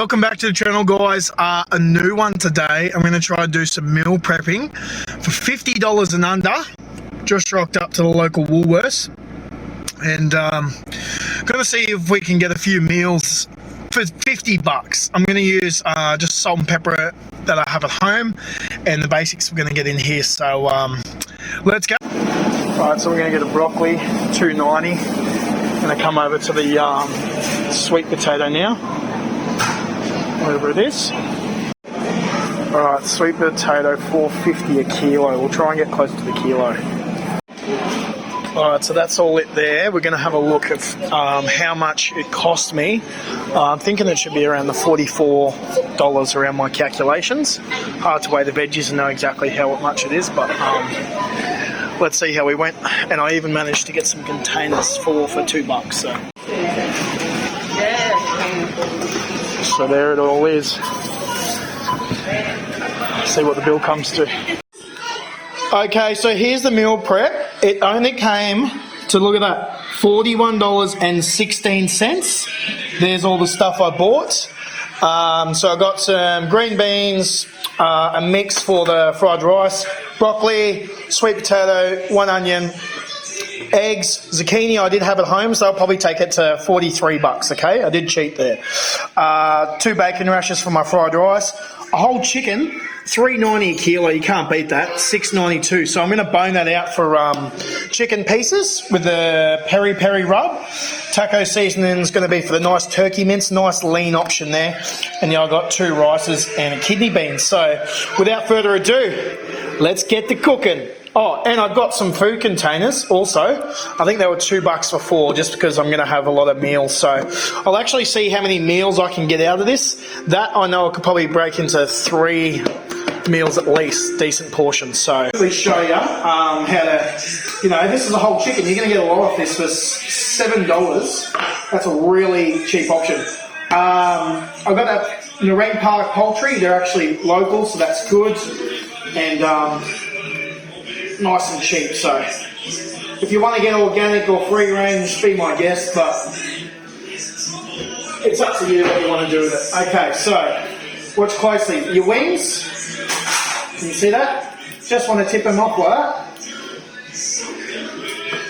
Welcome back to the channel, guys. A new one today. I'm going to try and do some meal prepping for $50 and under. Just rocked up to the local Woolworths and going to see if we can get a few meals for $50. I'm going to use just salt and pepper that I have at home and the basics we're going to get in here. So let's go. Alright, so we're going to get a broccoli, $2.90. Going to come over to the sweet potato now, whatever it is. Alright, sweet potato, $4.50 a kilo. We'll try and get close to the kilo. Alright, so that's all it there. We're going to have a look at how much it cost me. I'm thinking it should be around the $44 around my calculations. Hard to weigh the veggies and know exactly how much it is, but let's see how we went. And I even managed to get some containers for $2. So there it all is. See what the bill comes to. Okay, so here's the meal prep. It only came to, look at that, $41.16. There's all the stuff I bought. So I got some green beans, a mix for the fried rice, broccoli, sweet potato, 1 onion, eggs, zucchini I did have at home, so I'll probably take it to $43, okay? I did cheat there. 2 bacon rashers for my fried rice, a whole chicken, $3.90 a kilo, you can't beat that, $6.92. So I'm going to bone that out for chicken pieces with the peri-peri rub. Taco seasoning is going to be for the nice turkey mince, nice lean option there. And yeah, I got 2 rices and a kidney beans. So without further ado, let's get to cooking. Oh, and I've got some food containers also. I think they were $2 for 4 just because I'm going to have a lot of meals. So I'll actually see how many meals I can get out of this. That I know I could probably break into 3 meals at least, decent portions. So let me show you how to, this is a whole chicken. You're going to get a lot off this for $7. That's a really cheap option. I've got that Nerang Park Poultry. They're actually local, so that's good. And nice and cheap. So if you want to get organic or free range, be my guest, but it's up to you what you want to do with it. Okay, so watch closely. Your wings, can you see that? Just want to tip them off like that.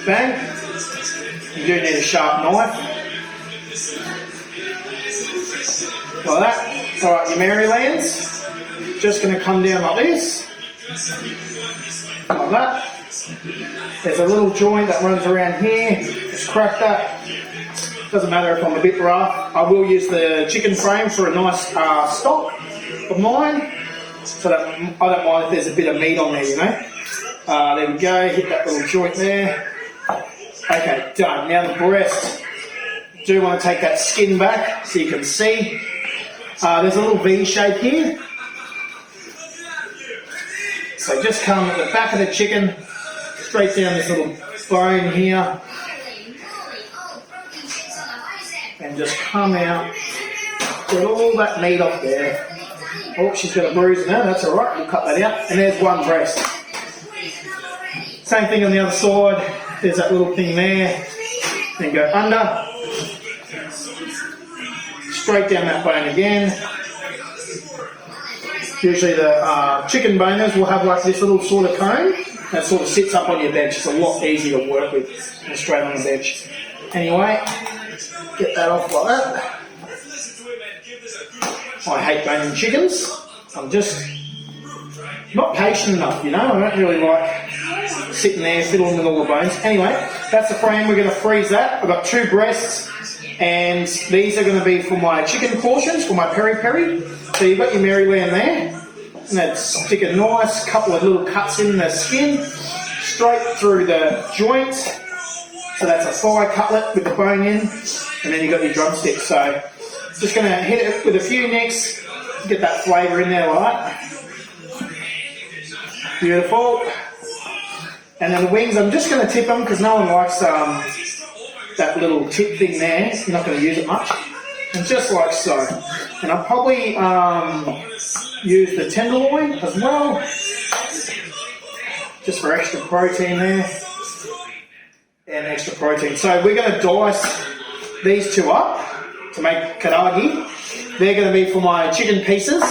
Bang. You do need a sharp knife. Like that. Alright, your Marylands, just going to come down like this. Like that. There's a little joint that runs around here. Just crack that. Doesn't matter if I'm a bit rough. I will use the chicken frame for a nice stock of mine, so that I don't mind if there's a bit of meat on there, there we go. Hit that little joint there. Okay, done. Now the breast. Do want to take that skin back so you can see. There's a little V shape here. So just come at the back of the chicken, straight down this little bone here, and just come out, get all that meat off there. Oh, she's got a bruise now, that's alright, we'll cut that out. And there's one breast. Same thing on the other side, there's that little thing there, then go under, straight down that bone again. Usually the chicken boners will have like this little sort of cone that sort of sits up on your bench. It's a lot easier to work with than straight on the bench. Anyway, get that off like that. I hate boning chickens. I'm just not patient enough, I don't really like sitting there fiddling with all the bones. Anyway, that's the frame. We're going to freeze that. I've got 2 breasts, and these are going to be for my chicken portions, for my peri-peri. So you've got your Maryland there, and then stick a nice couple of little cuts in the skin, straight through the joint. So that's a thigh cutlet with the bone in, and then you've got your drumstick. So just going to hit it with a few nicks, get that flavour in there like that. Beautiful. And then the wings, I'm just going to tip them because no one likes that little tip thing there. You're not going to use it much. And just like so. And I'll probably use the tenderloin as well, just for extra protein there, and extra protein. So we're going to dice these 2 up to make karaage. they're going to be for my chicken pieces.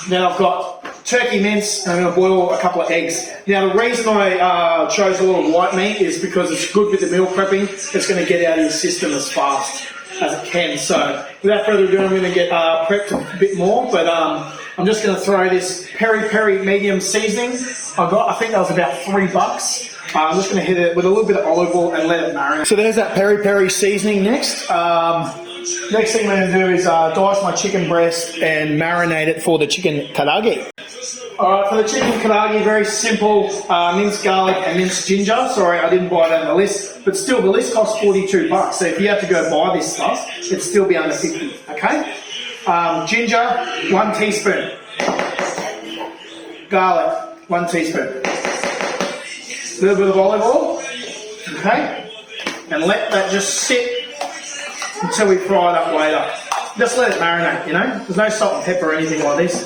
Then I've got turkey mince, and I'm going to boil a couple of eggs. Now the reason I chose a little white meat is because it's good with the meal prepping. It's going to get out of your system as fast as it can. So without further ado, I'm going to get prepped a bit more, but I'm just going to throw this peri peri medium seasoning. I think that was about $3. I'm just going to hit it with a little bit of olive oil and let it marinate. So there's that peri peri seasoning next. Next thing I'm going to do is dice my chicken breast and marinate it for the chicken karaage. Alright, for the chicken karaage, very simple, minced garlic and minced ginger. Sorry, I didn't buy that on the list, but still the list costs $42. So if you have to go buy this stuff, it'd still be under 50, okay? Ginger, 1 teaspoon. Garlic, 1 teaspoon. A little bit of olive oil, okay? And let that just sit until we fry it up later. Just let it marinate, you know? There's no salt and pepper or anything like this.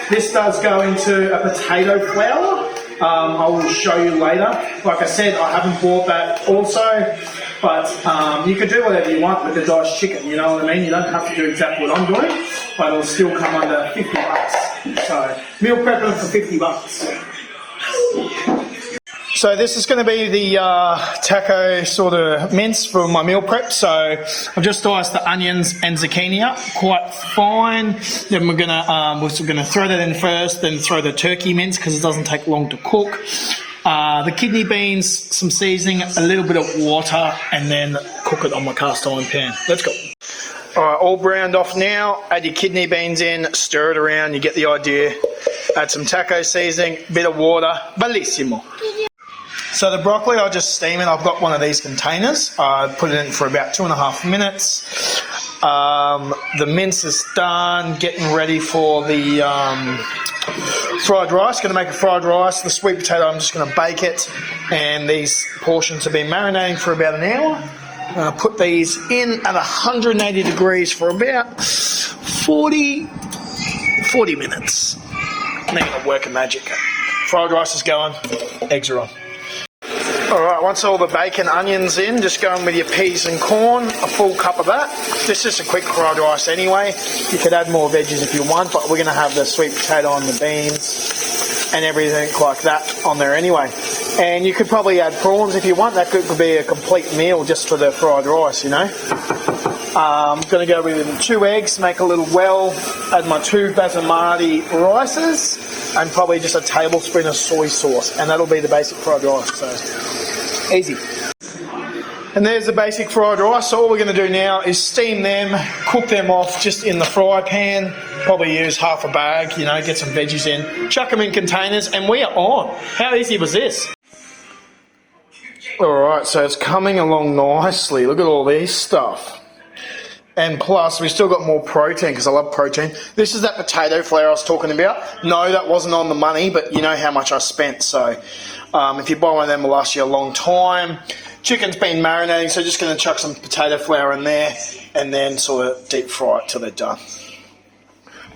This does go into a potato flour. I will show you later. Like I said, I haven't bought that also, but you can do whatever you want with the diced chicken, you know what I mean? You don't have to do exactly what I'm doing, but it'll still come under $50. So, meal prepping for $50. So this is going to be the taco sort of mince for my meal prep. So I've just diced the onions and zucchini up quite fine. Then we're going to throw that in first, then throw the turkey mince because it doesn't take long to cook. The kidney beans, some seasoning, a little bit of water, and then cook it on my cast iron pan. Let's go. Alright, all browned off now. Add your kidney beans in, stir it around, you get the idea. Add some taco seasoning, bit of water, bellissimo. So the broccoli, I just steam it. I've got one of these containers. I put it in for about 2.5 minutes. The mince is done, getting ready for the fried rice. Going to make a fried rice. The sweet potato, I'm just going to bake it. And these portions have been marinating for about an hour. Put these in at 180 degrees for about 40 minutes. Making it work of magic. Fried rice is going, eggs are on. Alright, once all the bacon, onions in, just go in with your peas and corn, a full cup of that. This is just a quick fried rice anyway. You could add more veggies if you want, but we're going to have the sweet potato and the beans and everything like that on there anyway. And you could probably add prawns if you want. That could be a complete meal just for the fried rice, you know. I'm going to go with 2 eggs, make a little well, add my 2 basmati rices, and probably just a tablespoon of soy sauce, and that'll be the basic fried rice, so easy. And there's the basic fried rice. So all we're going to do now is steam them, cook them off just in the fry pan, probably use half a bag, you know, get some veggies in, chuck them in containers, and we are on. How easy was this? Alright, so it's coming along nicely. Look at all these stuff. And plus, we still got more protein because I love protein. This is that potato flour I was talking about. No, that wasn't on the money, but you know how much I spent. So if you buy one of them, it'll last you a long time. Chicken's been marinating, so just going to chuck some potato flour in there and then sort of deep fry it till they're done.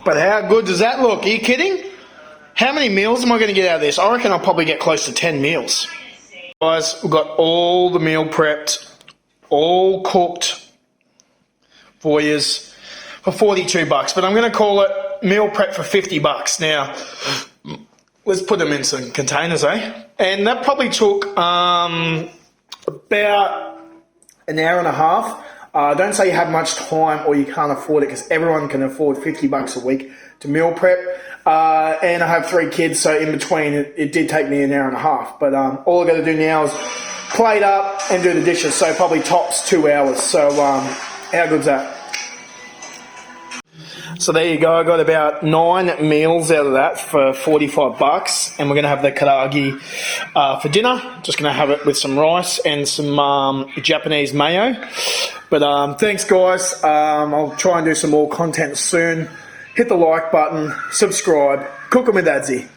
But how good does that look? Are you kidding? How many meals am I going to get out of this? I reckon I'll probably get close to 10 meals. Guys, we've got all the meal prepped, all cooked for yous for $42, but I'm going to call it meal prep for $50 now. Let's put them in some containers, eh? And that probably took about an hour and a half. Don't say you have much time or you can't afford it, because everyone can afford $50 a week to meal prep. And I have 3 kids, so in between it did take me an hour and a half. But all I've got to do now is plate up and do the dishes, so probably tops 2 hours. So how good's that? So there you go, I got about 9 meals out of that for $45, and we're going to have the karaage for dinner. Just going to have it with some rice and some Japanese mayo. But thanks guys, I'll try and do some more content soon. Hit the like button, subscribe, cook 'em with Adzi.